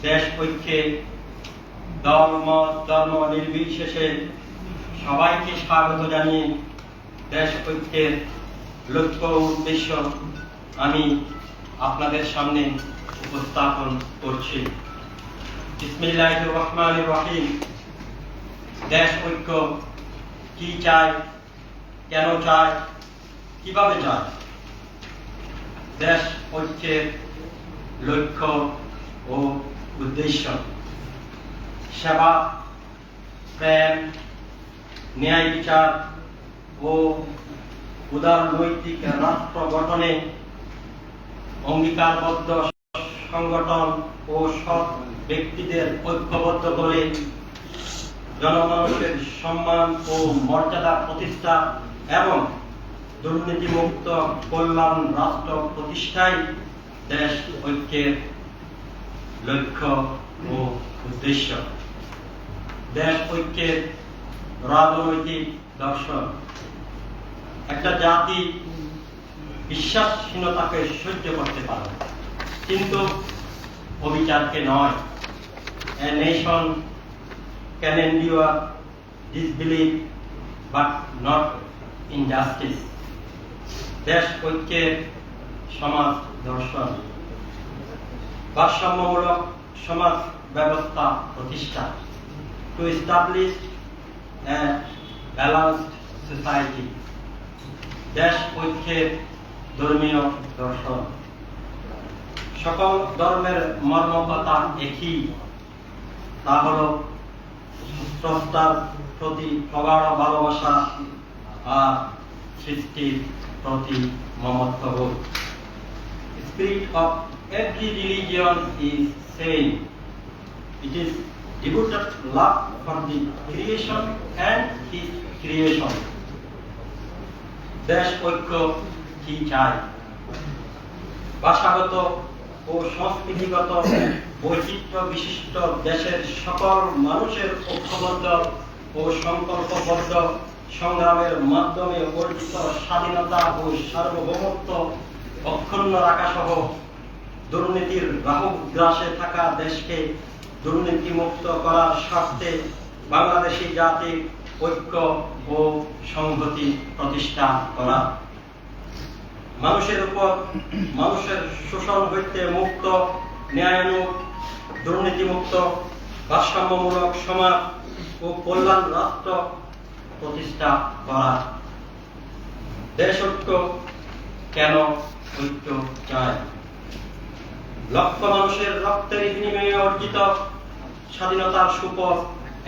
দেশ ঐক্যে দল মত ধর্ম নির্বিশেষে সবাইকে স্বাগত জানিয়ে দেশ ঐক্যের লক্ষ্য ও উদ্দেশ্য আমি আপনাদের সামনে উপস্থাপন করছি। বিসমিল্লাহির রহমানির রহিম। দেশ ঐক্য কি চায়, কেন চায়, কিভাবে চায়? দেশ ঐক্যের লক্ষ্য ও উদ্দেশ্য: সেবা, প্রেম, ন্যায় বিচার ও উদার নৈতিক রাষ্ট্র গঠনে অঙ্গীকারবদ্ধ সংগঠন ও সৎ ব্যক্তিদের ঐক্যবদ্ধ করে জনমানুষের সম্মান ও মর্যাদা প্রতিষ্ঠা এবং দুর্নীতিমুক্ত কল্যাণ রাষ্ট্র প্রতিষ্ঠায় দেশ ঐক্যের লক্ষ্য ও উদ্দেশ্য। দেশ ঐক্যের রাজনৈতিক দর্শন: একটা জাতি বিশ্বাসহীনতাকে সহ্য করতে পারে, কিন্তু অবিচারকে নয়। A nation can endure disbelief but not injustice. দেশ ঐক্যের সমাজ দর্শন: ভারসাম্যমূলক সমাজ ব্যবস্থা প্রতিষ্ঠা, to establish a balanced society. দেশ ঐক্যের ধর্মীয় দর্শন: সকল ধর্মের মর্মকথা একই, তা হল স্রষ্টার প্রতি প্রগাঢ় ভালোবাসা আর সৃষ্টির প্রতি মমত্ববোধ। Spirit of every religion is same. It is devoted love for the creation and his creation. দেশ ঐক্য কি চায়? ভাষাগত ও সংস্কৃতিগত বৈচিত্র্য বিশিষ্ট দেশের সকল মানুষের ঐক্যবদ্ধ ও সংকল্পবদ্ধ সংগ্রামের মাধ্যমে অর্জিত স্বাধীনতা ও সার্বভৌমত্ব অক্ষুণ্ণ রাখা সহ দুর্নীতির রাহুগ্রাসে থাকা দেশকে দুর্নীতিমুক্ত করার স্বার্থে বাংলাদেশী জাতির ঐক্য ও সংহতি প্রতিষ্ঠা করা। মানুষের উপর মানুষের শোষণ হইতে মুক্ত, ন্যায়ানুগ, দুর্নীতিমুক্ত, ভারসাম্যমূলক সমাজ ও কল্যাণ রাষ্ট্র প্রতিষ্ঠা করা। দেশ ঐক্য কেন ঐক্য চায়? লক্ষ মানুষের রক্তের বিনিময়ে অর্জিত স্বাধীনতার সুফল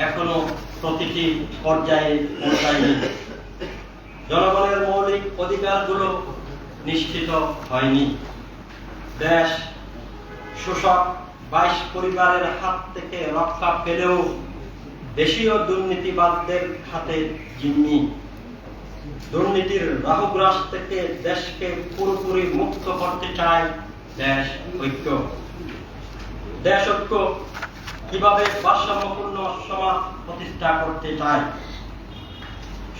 এখনো প্রতিটি পর্যায়ে পৌঁছায়নি। জনগণের মৌলিক অধিকারগুলো নিশ্চিত হয়নি। দেশ শোষক 22 পরিবারের হাত থেকে রক্ষা পেলেও দেশীয় দুর্নীতিবাদদের হাতে জিম্মি। দুর্নীতির রাহুগ্রাস থেকে দেশকে পুরোপুরি মুক্ত করতে চায় দেশ ঐক্য। দেশ ঐক্য কিভাবে ভারসাম্যপূর্ণ সমাজ প্রতিষ্ঠা করতে চায়?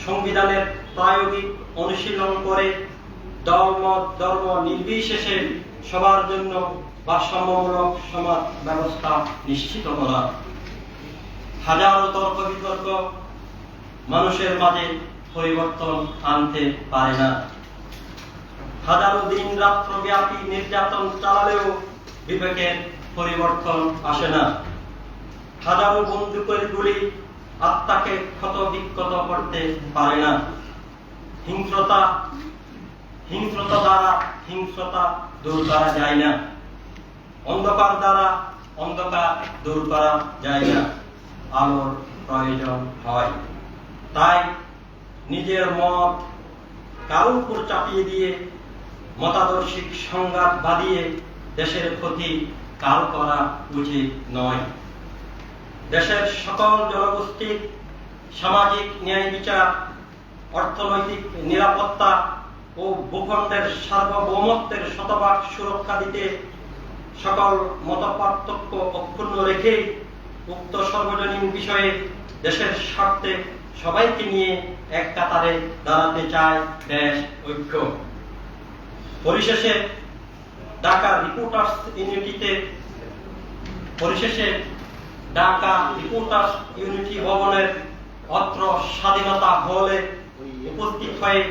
সংবিধানের প্রায়োগিক অনুশীলন করে দল মত ধর্ম নির্বিশেষে সবার জন্য ভারসাম্যমূলক সমাজ ব্যবস্থা নিশ্চিত করা। হাজারো তর্ক বিতর্ক মানুষের মাঝে পরিবর্তন আনতে পারে না। হাজারো দিন রাত্র ব্যাপী নির্যাতন চালালেও বিবেকের পরিবর্তন আসে না। হাজারো বন্দুকের গুলি আত্মাকে ক্ষত বিক্ষত করতে পারে না। হিংস্রতা দ্বারা হিংস্রতা দূর করা যায় না। অন্ধকার দ্বারা অন্ধকার দূর করা যায় না। আলোর প্রয়োজন হয়। তাই নিজের মত কারোর উপর চাপিয়ে দিয়ে মতাদর্শিক সংঘাত বাঁধিয়ে দেশের ক্ষতি কাল করা উচিত নয়। দেশের সকল জনগোষ্ঠীর সামাজিক ন্যায় বিচার, অর্থনৈতিক নিরাপত্তা ও ভূখণ্ডের সার্বভৌমত্বের শতভাগ সুরক্ষা দিতে সকল মতপার্থক্য অক্ষুণ্ণ রেখে উক্ত সর্বজনীন বিষয়ে দেশের স্বার্থে সবাইকে নিয়ে এক কাতারে দাঁড়াতে চায় দেশ ঐক্য। পরিশেষে ঢাকা রিপোর্টার্স ইউনিটিতে পরিশেষে ঢাকা রিপোর্টার্স ইউনিটি ভবনের অত্র স্বাধীনতা হলে উপস্থিত হয়ে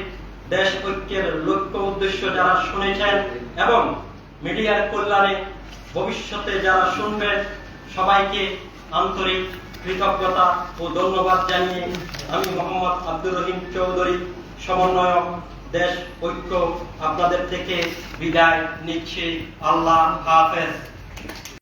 দেশ ঐক্যের লক্ষ্য উদ্দেশ্য যারা শুনেছেন এবং মিডিয়ার কল্যাণে ভবিষ্যতে যারা শুনবেন সবাইকে আন্তরিক কৃতজ্ঞতা ও ধন্যবাদ জানিয়ে আমি মোহাম্মদ আব্দুর রহিম চৌধুরী সমন্বয়ক দেশ ঐক্য আপনাদের থেকে বিদায় নিচ্ছি। আল্লাহ হাফেজ।